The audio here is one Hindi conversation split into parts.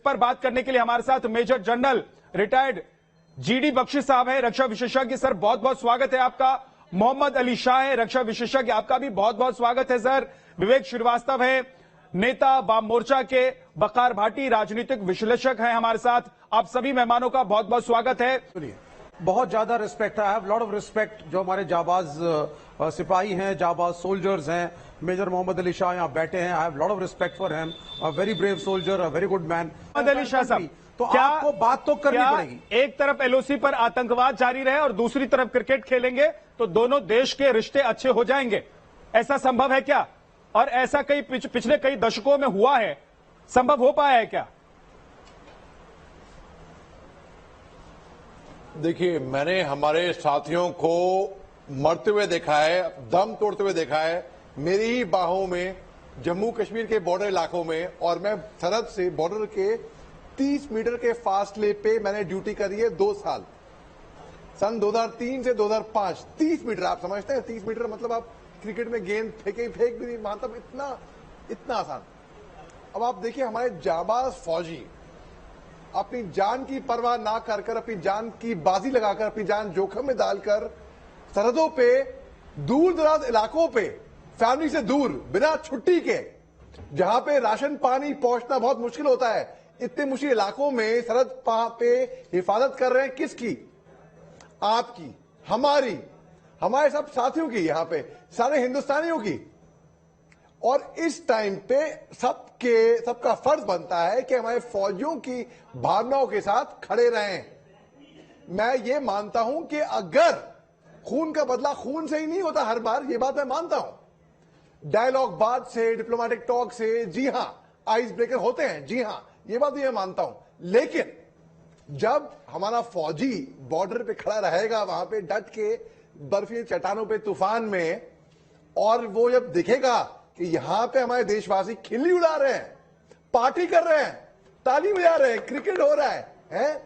पर बात करने के लिए हमारे साथ major general retired GD Bakshi साहब है, रक्षा विशेषज्ञ। सर बहुत बहुत स्वागत है आपका। मोहम्मद अली शाह है, रक्षा विशेषज्ञ, आपका भी बहुत बहुत स्वागत है सर। विवेक श्रीवास्तव है, नेता वाम मोर्चा के। वकार भाटी राजनीतिक विश्लेषक हैं हमारे साथ। आप सभी मेहमानों का बहुत बहुत स्वागत है। बहुत ज्यादा रिस्पेक्ट है, I have lot of respect जो हमारे जाबाज सिपाही हैं, जाबाज सोल्जर्स हैं। मेजर मोहम्मद अली शाह यहाँ बैठे हैं, I have lot of respect for him, a very brave soldier, a very good man. Mohammad Ali Shah साहब, तो आपको बात तो करनी पड़ेगी। एक तरफ एलओसी पर आतंकवाद जारी रहे और दूसरी तरफ क्रिकेट खेलेंगे तो दोनों देश के रिश्ते अच्छे हो जाएंगे, ऐसा संभव है क्या? और ऐसा कई पिछले कई दशकों में हुआ है, संभव हो पाया है क्या? देखिए, मैंने हमारे साथियों को मरते हुए देखा है, दम तोड़ते हुए देखा है, मेरी ही बाहों में जम्मू कश्मीर के बॉर्डर इलाकों में, और मैं सरहद से बॉर्डर के 30 मीटर के फासले पे मैंने ड्यूटी करी है 2 साल, सन 2003 से 2005। 30 मीटर, आप समझते हैं 30 मीटर मतलब आप क्रिकेट में गेंद फेंक भी नहीं मानता, इतना आसान। अब आप देखिए, हमारे जाबाज फौजी अपनी जान की परवाह ना कर अपनी जान की बाजी लगाकर, अपनी जान जोखिम में डालकर सरहदों पे, दूर दराज इलाकों पे, फैमिली से दूर, बिना छुट्टी के, जहां पे राशन पानी पहुंचना बहुत मुश्किल होता है, इतने मुश्किल इलाकों में सरहद पे हिफाजत कर रहे हैं। किसकी? आपकी, हमारी, हमारे सब साथियों की, यहां पे सारे हिंदुस्तानियों की। और इस टाइम पे सबका फर्ज बनता है कि हमारे फौजियों की भावनाओं के साथ खड़े रहें। मैं ये मानता हूं कि अगर खून का बदला खून से ही नहीं होता हर बार, ये बात मैं मानता हूं। डायलॉग बात से, डिप्लोमेटिक टॉक से, जी हां, आइस ब्रेकर होते हैं, जी हां, ये बात मैं मानता हूं। लेकिन जब हमारा फौजी बॉर्डर पे खड़ा रहेगा, वहां पे डट के बर्फीली चट्टानों पे, तूफान में, और वो जब दिखेगा कि यहां पे हमारे देशवासी खिल्ली उड़ा रहे हैं, पार्टी कर रहे हैं, ताली बजा रहे हैं, क्रिकेट हो रहा है,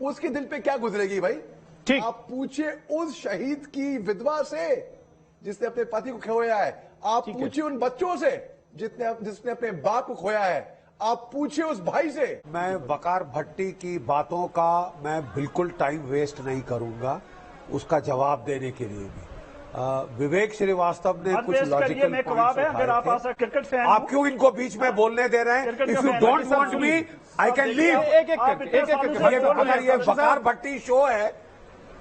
उसके दिल पे क्या गुजरेगी भाई? ठीक। आप पूछिए उस शहीद की विधवा से जिसने अपने पति को खोया है, आप पूछिए उन बच्चों से जिसने अपने बाप को खोया है, आप पूछिए उस भाई से। मैं वकार भट्टी की बातों का मैं बिल्कुल टाइम वेस्ट नहीं करूंगा उसका जवाब देने के लिए भी। विवेक श्रीवास्तव ने कुछ लॉजिकल पॉइंट्स उठाए थे। आप क्यों इनको बीच में बोलने दे रहे हैं? If you don't want me I can leave. अगर ये वकार भट्टी शो है,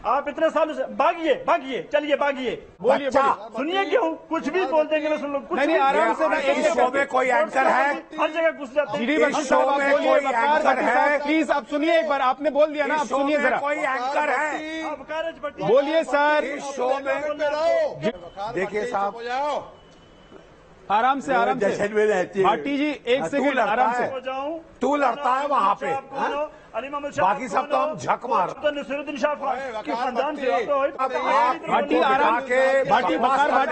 आप इतने सालों से भागिए, चलिए भागिए, बोलिए, सुनिए, क्यों कुछ भी बोल देंगे मैं सुन लो। कुछ नहीं, आराम से। इस शो में कोई एंकर है? हर जगह घुस जाते हैं। इस शो में कोई एंकर है? प्लीज आप सुनिए, एक बार आपने बोल दिया ना, आप सुनिए जरा। कोई एंकर है? बोलिए सर। इस शो में देखिए साहब, आराम से भाटी जी, एक सेकंड, आराम से। तू लड़ता है वहां पे, बाकी सब तो हम झक मार। भाटी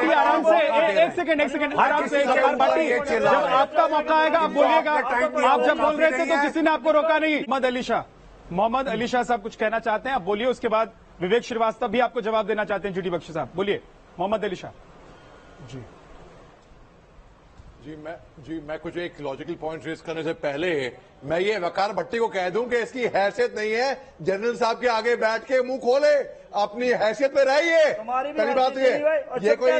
आराम से, एक सेकंड, आराम से। भाटी, जब आपका मौका आएगा आप बोलिएगा। आप जब बोल रहे थे तो किसी ने आपको रोका नहीं। मोहम्मद अली शाह साहब कुछ कहना चाहते हैं, आप बोलिए। उसके बाद विवेक श्रीवास्तव भी आपको जवाब देना चाहते हैं। जीडी बख्शी साहब बोलिए। मोहम्मद अली शाह जी, मैं कुछ एक लॉजिकल पॉइंट रेज करने से पहले मैं ये वकार भट्टी को कह दूं कि इसकी हैसियत नहीं है जनरल साहब के आगे बैठ के मुंह खोले, अपनी हैसियत में रहिए। पहली बात ये कोई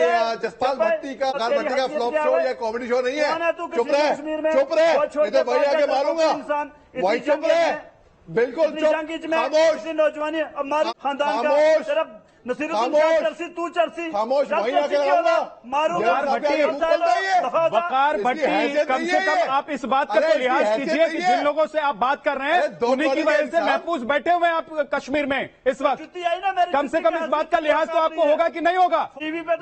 जसपाल भट्टी का, वकार भट्टी का फ्लॉप शो या कॉमेडी शो नहीं है। चुप रहे, नहीं तो वही आगे मारूंगा। वही चुप रहे, बिल्कुल चुप, खामोश, तू चर्सी, खामोश, वही आके लगाऊंगा। वकार भट्टी, कम से कम आप इस बात का तो लिहाज कीजिए कि जिन लोगों से आप बात कर रहे हैं उन्हीं की वजह से महफूज बैठे हुए हैं आप कश्मीर में इस वक्त। कम से कम इस बात का लिहाज तो आपको होगा कि नहीं होगा?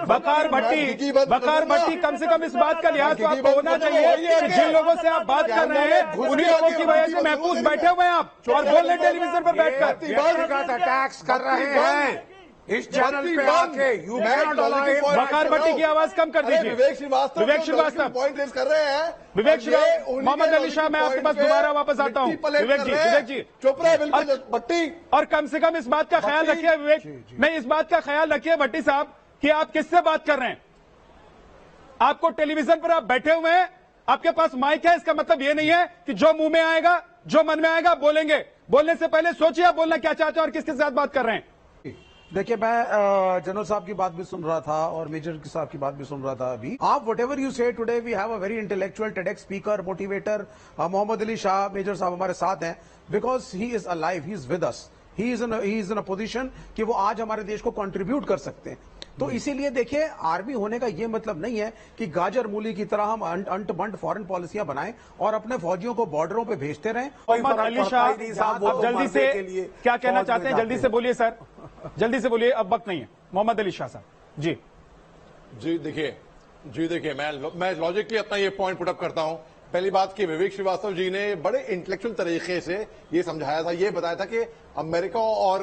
वकार भट्टी, कम से कम इस बात का लिहाज तो आपको होना चाहिए कि जिन लोगों से आप बात कर रहे हैं उन्हीं लोगों की वजह से महफूज बैठे हुए हैं आप, और बोल रहे टेलीविजन पर बैठकर अटैक्स कर रहे हैं इस चैनल पे आके। वकार भट्टी की आवाज कम कर दीजिए। विवेक श्रीवास्तव पॉइंट रेज कर रहे हैं। विवेक श्रीवास्तव, मोहम्मद अली शाह, मैं आपके पास दोबारा वापस आता हूँ। विवेक जी चुप रहे, बिल्कुल भट्टी। और कम से कम इस बात का ख्याल रखिए विवेक, नहीं, इस बात का ख्याल रखिए भट्टी साहब कि आप किससे बात कर रहे हैं। आपको टेलीविजन पर आप बैठे हुए हैं, आपके पास माइक है, इसका मतलब ये नहीं है कि जो मुंह में आएगा जो मन में आएगा बोलेंगे। बोलने से पहले सोचिए आप बोलना क्या चाहते हैं और किसके साथ बात कर रहे हैं। देखिए, मैं जनरल साहब की बात भी सुन रहा था और मेजर साहब की बात भी सुन रहा था अभी। आप whatever you say today, we have a very intellectual TEDx speaker, motivator Mohammad Ali Shah major साहब हमारे साथ हैं, because he is alive, he is with us, he is in a position कि वो आज हमारे देश को कंट्रीब्यूट कर सकते हैं। तो इसीलिए देखिए, आर्मी होने का ये मतलब नहीं है कि गाजर मूली की तरह हम अंट बंट फॉरेन पॉलिसियां बनाएं और अपने फौजियों को बॉर्डरों पे भेजते रहें। मोहम्मद अली शाह, आप जल्दी से क्या कहना चाहते हैं? जल्दी से बोलिए सर, जल्दी से बोलिए, अब वक्त नहीं है। मोहम्मद अली शाह साहब जी। जी देखिए, मैं लॉजिकली अपना ये पॉइंट पुट अप करता हूं। पहली बात कि विवेक श्रीवास्तव जी ने बड़े इंटेलेक्चुअल तरीके से ये समझाया था, ये बताया था कि अमेरिका और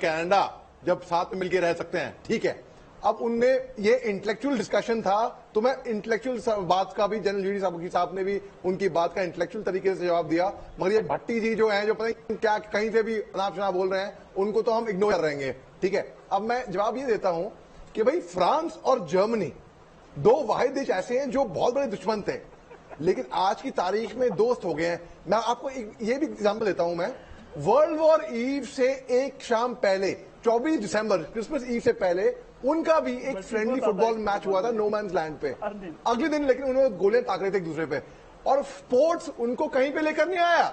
कनाडा जब साथ में मिलकर रह सकते हैं, ठीक है। अब उनने ये इंटेलेक्चुअल डिस्कशन था, तो मैं इंटेलेक्चुअल बात का भी जनरल यूडी साहब ने भी उनकी बात का इंटेलेक्चुअल तरीके से जवाब दिया। मगर ये भट्टी जी जो हैं, जो पता नहीं क्या कहीं से भी अनाप शनाप बोल रहे हैं, उनको तो हम इग्नोर कर रहेंगे, ठीक है। अब मैं जवाब ये देता हूं कि भाई फ्रांस और जर्मनी दो वाहिद देश ऐसे हैं जो बहुत बड़े दुश्मन थे, लेकिन आज की तारीख में दोस्त हो गए हैं। मैं आपको ये भी एग्जाम्पल देता हूं। मैं वर्ल्ड वॉर ईव से एक शाम पहले 24 दिसंबर क्रिसमस ईव से पहले उनका भी एक फ्रेंडली फुटबॉल मैच हुआ था नो मैन्स लैंड पे अगले दिन, लेकिन उन्होंने गोलियां ताक रहे थे एक दूसरे पे, और स्पोर्ट्स उनको कहीं पे लेकर नहीं आया।